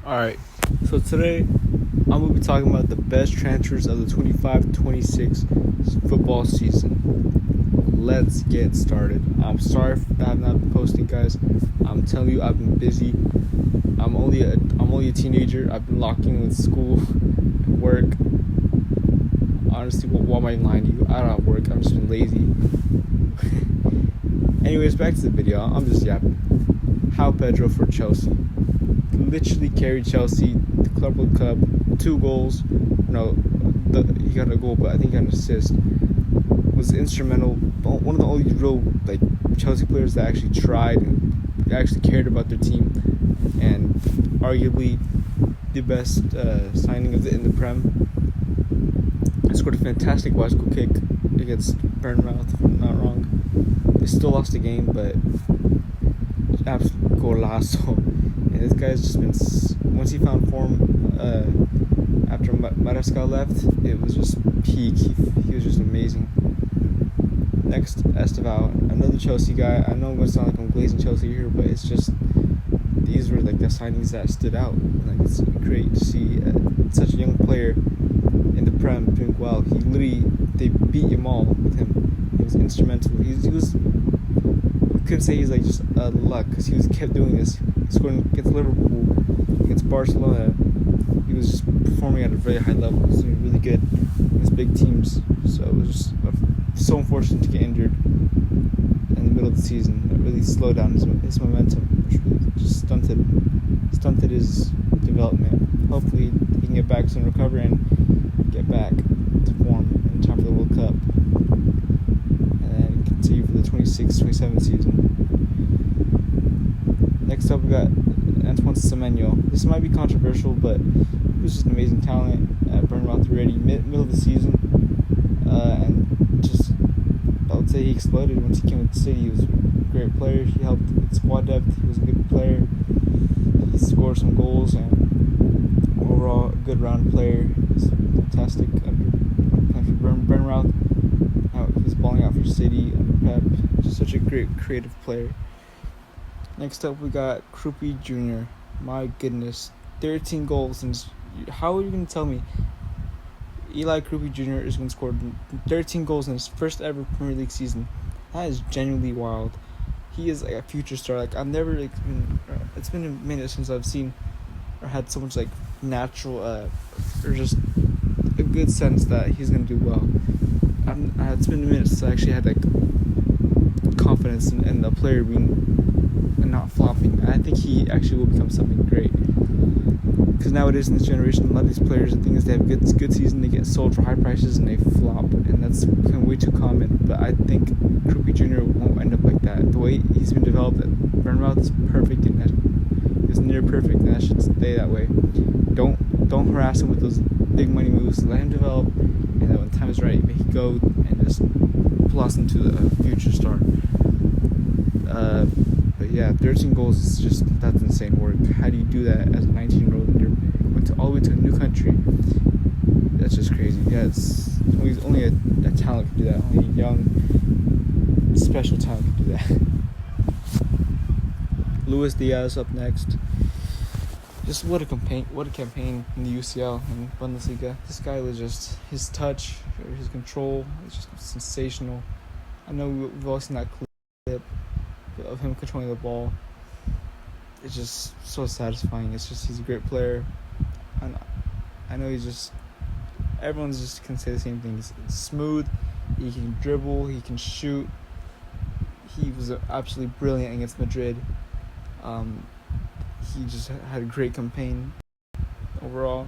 Alright, so today I'm going to be talking about the best transfers of the 25-26 football season. Let's get started. I'm sorry that I've not been posting, guys. I'm telling you, I've been busy. I'm only a teenager. I've been locked in with school and work. Honestly, why am I lying to you? I don't have work. I've just been lazy. Anyways, back to the video. I'm just yapping. João Pedro for Chelsea. Literally carried Chelsea the Club World Cup, 2 goals. No, he got a goal, but I think he got an assist. Was instrumental. One of the only real Chelsea players that actually tried and actually cared about their team, and arguably the best signing in the Prem. He scored a fantastic bicycle kick against Bournemouth, if I'm not wrong. They still lost the game, but absolute golazo. And this guy's just been, once he found form after Maresca left, it was just peak. He was just amazing. Next, Estevao, another Chelsea guy. I know I'm going to sound like I'm glazing Chelsea here, but it's just, these were the signings that stood out. It's great to see such a young player in the Prem doing well. They beat him all with him. He was instrumental. He was, you could say he's just luck, because he kept doing this. He scored against Liverpool, against Barcelona. He was just performing at a very high level. He was doing really good against big teams. So it was just so unfortunate to get injured in the middle of the season. That really slowed down his momentum, which really just stunted his development. Hopefully he can get back soon, recover, and get back to form in time for the World Cup, and then continue for the 26-27 season. Next up, we got Antoine Semenyo. This might be controversial, but he was just an amazing talent at Bournemouth already, middle of the season, and just, I would say he exploded once he came to the city. He was a great player. He helped with squad depth. He was a good player. He scored some goals, and overall a good round player. He's fantastic playing for Bournemouth. He was balling out for City under Pep. Just such a great creative player. Next up, we got Krupi Jr. My goodness, 13 goals. And how are you going to tell me Eli Krupi Jr. is going to score 13 goals in his first ever Premier League season? That is genuinely wild. He is a future star. I've never it's been a minute since I've seen or had so much natural or just a good sense that he's going to do well. It's been a minute since I actually had confidence in the player being and not flopping. I think he actually will become something great. Because nowadays in this generation, a lot of these players, the thing is, they have good season, they get sold for high prices, and they flop, and that's become way too common. But I think Krupi Jr. won't end up like that. The way he's been developed at Bournemouth is perfect, and it's near perfect, and that should stay that way. Don't harass him with those big money moves. Let him develop, and then when the time is right, make him go and just blossom to a future star. But yeah, 13 goals is that's insane work. How do you do that as a 19-year-old and you're going all the way to a new country? That's just crazy. Yeah, only a talent can do that. Only a young, special talent can do that. Luis Diaz up next. Just what a campaign in the UCL and Bundesliga. This guy was just, his touch, his control is just sensational. I know we've all seen that clip of him controlling the ball. It's just so satisfying. He's a great player. And I know everyone's just can say the same thing. He's smooth, he can dribble, he can shoot. He was absolutely brilliant against Madrid. He just had a great campaign overall.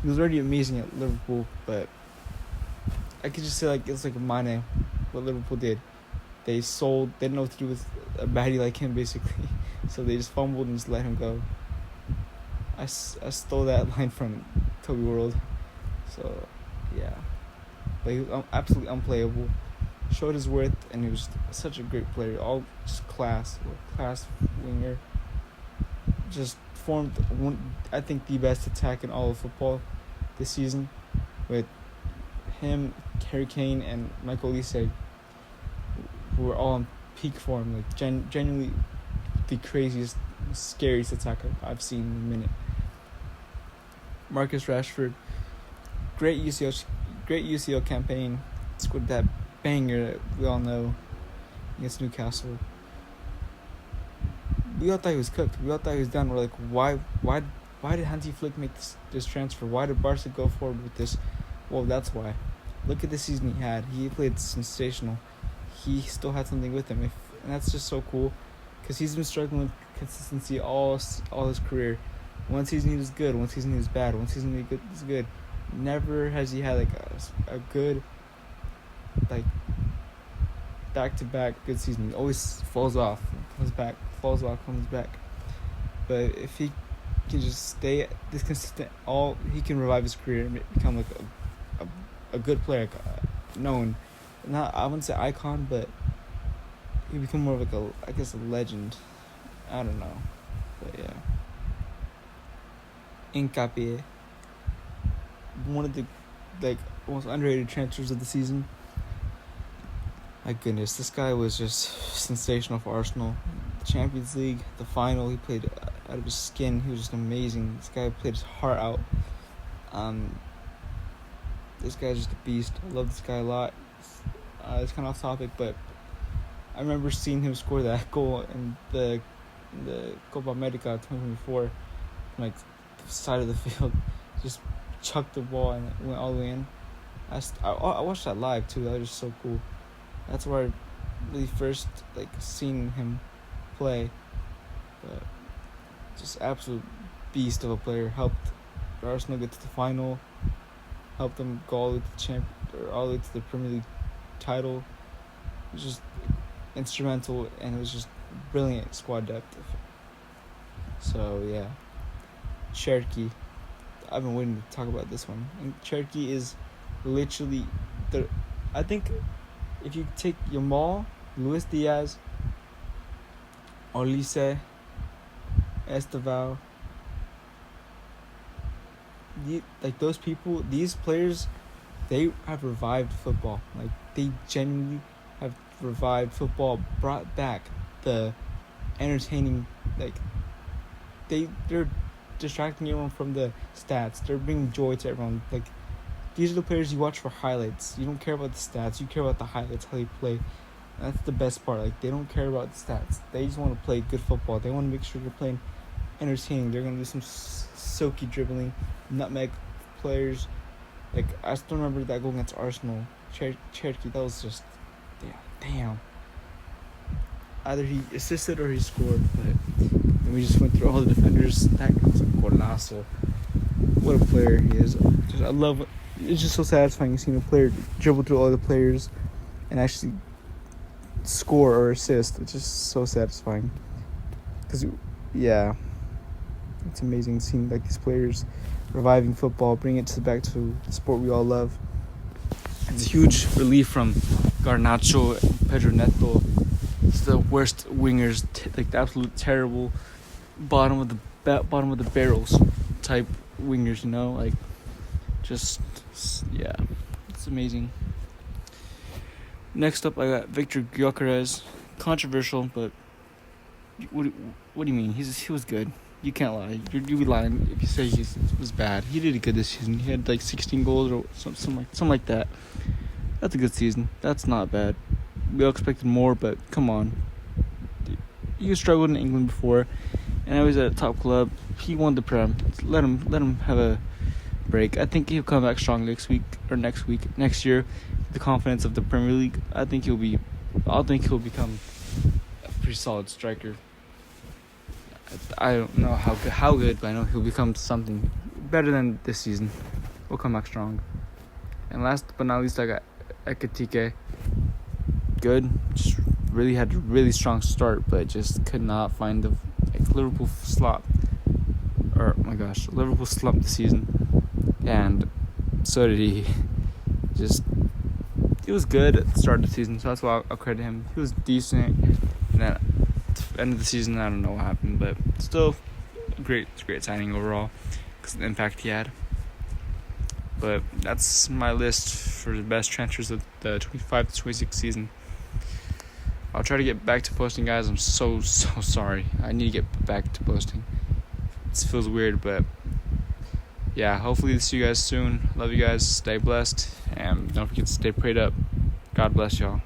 He was already amazing at Liverpool, but I could just say it's like Mane, what Liverpool did. They didn't know what to do with a baddie like him, basically. So they just fumbled and just let him go. I stole that line from Toby World. So, yeah. But he was absolutely unplayable. Showed his worth, and he was such a great player. All just class winger. Just formed I think the best attack in all of football this season, with him, Harry Kane, and Michael Olise, who were all on peak form. Genuinely the craziest, scariest attack I've seen in a minute. Marcus Rashford, great UCL campaign. Scored that banger that we all know against Newcastle. We all thought he was cooked. We all thought he was done. We're like, why did Hansi Flick make this transfer? Why did Barca go forward with this? Well, that's why. Look at the season he had. He played sensational. He still had something with him, and that's just so cool, because he's been struggling with consistency all his career. One season he was good, one season he was bad, one season he was good. Never has he had like a good, like, back-to-back good season. He always falls off, comes back, falls off, comes back. But if he can just stay this consistent, he can revive his career and become like a good player, like, known. Not, I wouldn't say icon, but he become more of like a legend. I don't know, but yeah. Nkapie, one of the most underrated transfers of the season. My goodness, this guy was just sensational for Arsenal. The Champions League, the final, he played out of his skin. He was just amazing. This guy played his heart out. This guy's just a beast. I love this guy a lot. It's kind of off topic, but I remember seeing him score that goal in the Copa America 2024, from like the side of the field. Just chucked the ball and it went all the way in. I watched that live too. That was just so cool. That's where I really first seen him play. But just absolute beast of a player. Helped Arsenal get to the final. Helped them go all the way to all the way to the Premier League title. It was just instrumental, and it was just brilliant squad depth. So yeah, Cherki. I've been waiting to talk about this one. And Cherki is literally I think if you take Yamal, Luis Diaz, Olise, Estevao, those people, these players, they have revived football. Like, they genuinely have revived football, brought back the entertaining, they're distracting everyone from the stats. They're bringing joy to everyone. Like, these are the players you watch for highlights. You don't care about the stats. You care about the highlights, how they play. That's the best part. Like, they don't care about the stats. They just want to play good football. They want to make sure they're playing entertaining. They're going to do some silky dribbling, nutmeg players. Like, I still remember that goal against Arsenal. Cherki, that was just, damn. Either he assisted or he scored, but then we just went through all the defenders. That was a golazo. What a player he is. I love it. It's just so satisfying seeing a player dribble through all the players and actually score or assist. It's just so satisfying. Because, yeah, it's amazing seeing these players reviving football, bringing it back to the sport we all love. It's a huge relief from Garnacho and Pedro Neto. It's the worst wingers, the absolute terrible bottom of the barrels type wingers, yeah, it's amazing. Next up, I got Victor Gyökeres. Controversial, but what do you mean? He was good. You can't lie. You'd be lying if you say he was bad. He did good this season. He had 16 goals or something like that. That's a good season. That's not bad. We all expected more, but come on. He struggled in England before, and now he's at a top club. He won the Prem. Let him have a break. I think he'll come back strong next year. The confidence of the Premier League. I think he'll become a pretty solid striker. I don't know how good, but I know he'll become something better than this season. We'll come back strong. And last but not least, I got Ekitike. Good. Just really had a really strong start, but just could not find the Liverpool slump. Liverpool slumped the season, and so did he. He was good at the start of the season, so that's why I'll credit him. He was decent, and then at the end of the season, I don't know what happened, but still, it's a great signing overall because of the impact he had. But that's my list for the best transfers of the 25-26 season. I'll try to get back to posting, guys. I'm so sorry. I need to get back to posting. It feels weird, but yeah, hopefully see you guys soon. Love you guys. Stay blessed. And don't forget to stay prayed up. God bless y'all.